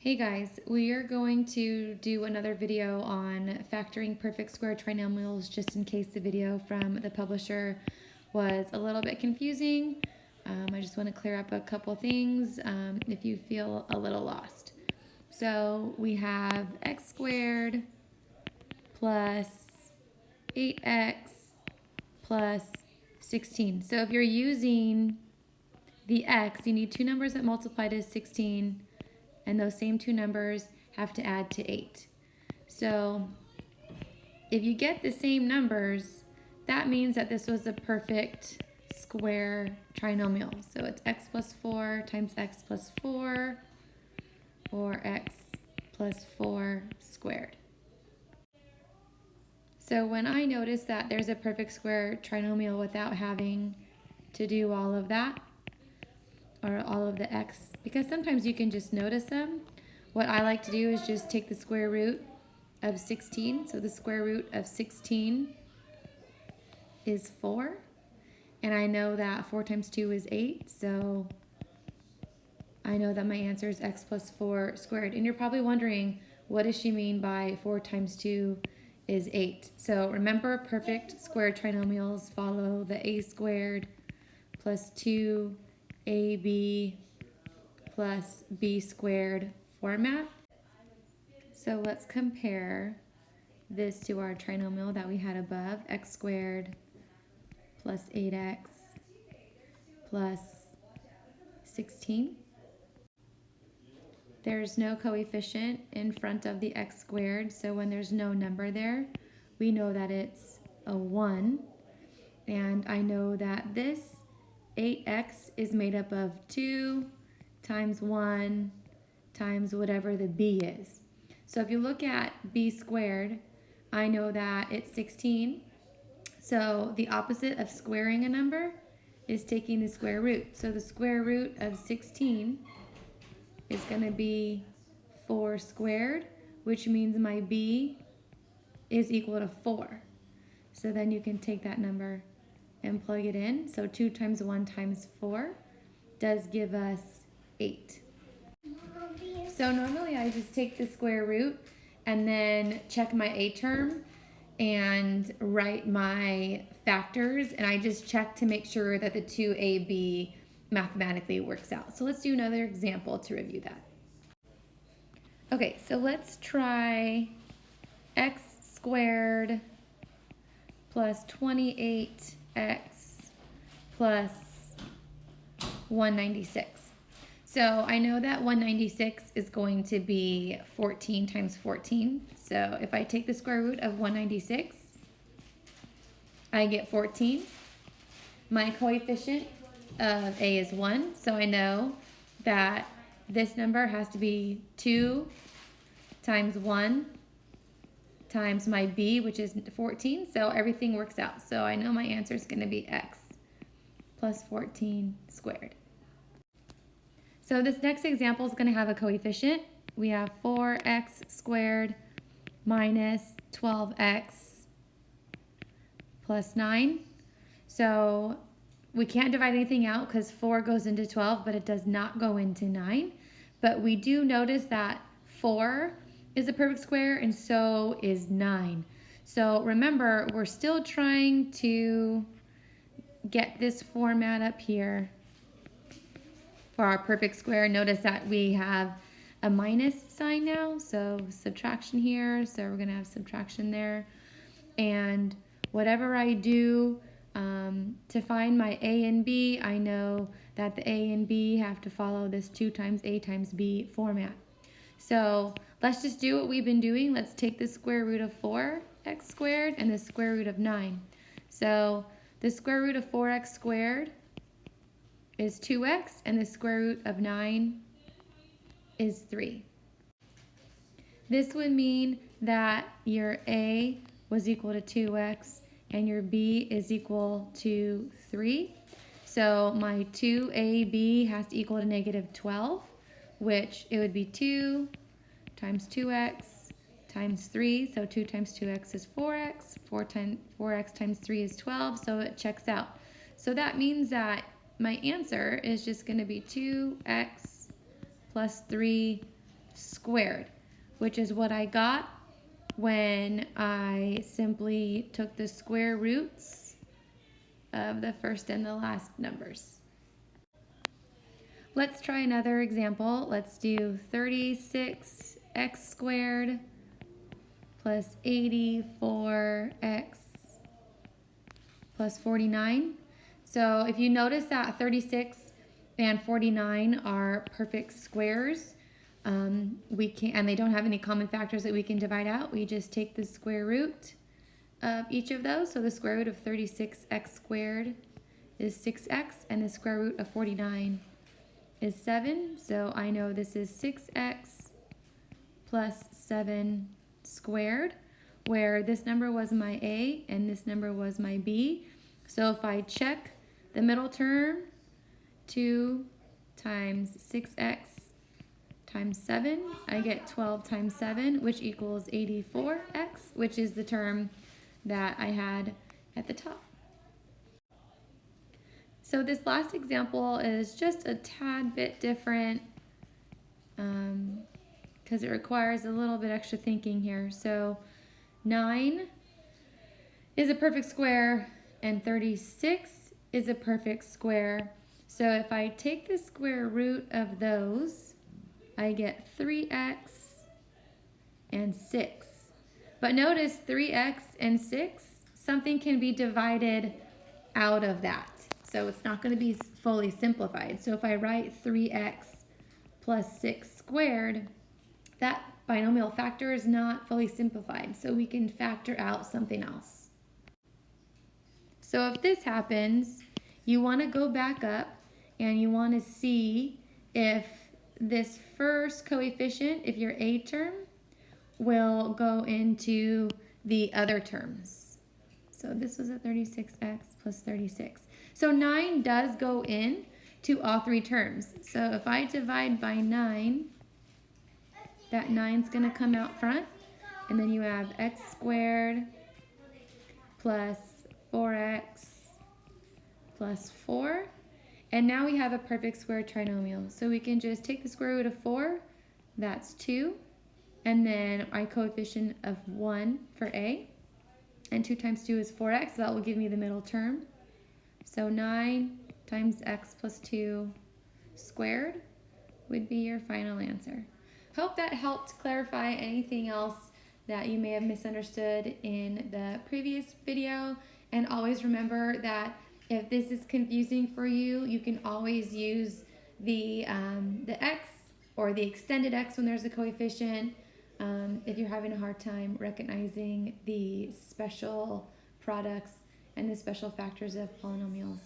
Hey guys, we are going to do another video on factoring perfect square trinomials just in case the video from the publisher was a little bit confusing. I just want to clear up a couple things if you feel a little lost. So we have x squared plus 8x plus 16. So if you're using the x, you need two numbers that multiply to 16, and those same two numbers have to add to 8. So if you get the same numbers, that means that this was a perfect square trinomial. So it's x plus 4 times x plus 4, or x plus 4 squared. So when I notice that there's a perfect square trinomial without having to do all of that, or all of the x, because sometimes you can just notice them. What I like to do is just take the square root of 16. So the square root of 16 is 4. And I know that 4 times 2 is 8. So I know that my answer is x plus 4 squared. And you're probably wondering, what does she mean by 4 times 2 is 8? So remember, perfect square trinomials follow the a squared plus 2ab plus b squared format. So let's compare this to our trinomial that we had above, x squared plus 8x plus 16. There's no coefficient in front of the x squared, so when there's no number there, we know that it's a 1. And I know that this 8x is made up of 2 times 1 times whatever the b is. So if you look at b squared, I know that it's 16. So the opposite of squaring a number is taking the square root. So the square root of 16 is going to be 4 squared, which means my b is equal to 4. So then you can take that number and plug it in. So 2 times 1 times 4 does give us 8. So normally I just take the square root and then check my a term and write my factors, and I just check to make sure that the 2ab mathematically works out. So let's do another example to review that. Okay, so let's try x squared plus 28x plus 196. So I know that 196 is going to be 14 times 14. So if I take the square root of 196, I get 14. My coefficient of a is 1, so I know that this number has to be 2 times 1 times my b, which is 14, so everything works out. So I know my answer is going to be x plus 14 squared. So this next example is going to have a coefficient. We have 4x squared minus 12x plus 9. So we can't divide anything out because 4 goes into 12, but it does not go into 9. But we do notice that 4 is a perfect square, and so is 9. So remember, we're still trying to get this format up here for our perfect square. Notice that we have a minus sign now, so subtraction here, so we're gonna have subtraction there. And whatever I do to find my a and b, I know that the a and b have to follow this 2 times a times b format. So let's just do what we've been doing. Let's take the square root of 4x squared and the square root of 9. So the square root of 4x squared is 2x, and the square root of 9 is 3. This would mean that your a was equal to 2x and your b is equal to 3. So my 2ab has to equal to negative 12, which it would be 2 times 2x times 3. So 2 times 2x is 4x. 4x times 3 is 12, so it checks out. So that means that my answer is just going to be 2x plus 3 squared, which is what I got when I simply took the square roots of the first and the last numbers. Let's try another example. Let's do 36x squared plus 84x plus 49. So if you notice that 36 and 49 are perfect squares, and they don't have any common factors that we can divide out. We just take the square root of each of those. So the square root of 36x squared is 6x, and the square root of 49 is 7. So I know this is 6x plus 7 squared, where this number was my A and this number was my B. So if I check the middle term, 2 times 6x times 7, I get 12 times 7, which equals 84x, which is the term that I had at the top. So this last example is just a tad bit different because it requires a little bit extra thinking here. So 9 is a perfect square and 36 is a perfect square. So if I take the square root of those, I get 3x and 6. But notice 3x and 6, something can be divided out of that. So it's not going to be fully simplified. So if I write 3x plus 6 squared, that binomial factor is not fully simplified. So we can factor out something else. So if this happens, you want to go back up and you want to see if this first coefficient, if your A term, will go into the other terms. So this was a 36x plus 36. So 9 does go in to all three terms. So if I divide by 9, that 9's going to come out front. And then you have x squared plus 4x plus 4. And now we have a perfect square trinomial. So we can just take the square root of 4, that's 2. And then our coefficient of 1 for A. And 2 times 2 is 4x, so that will give me the middle term. So 9 times x plus 2 squared would be your final answer. Hope that helped clarify anything else that you may have misunderstood in the previous video. And always remember that if this is confusing for you, you can always use the x or the extended x when there's a coefficient if you're having a hard time recognizing the special products and the special factors of polynomials.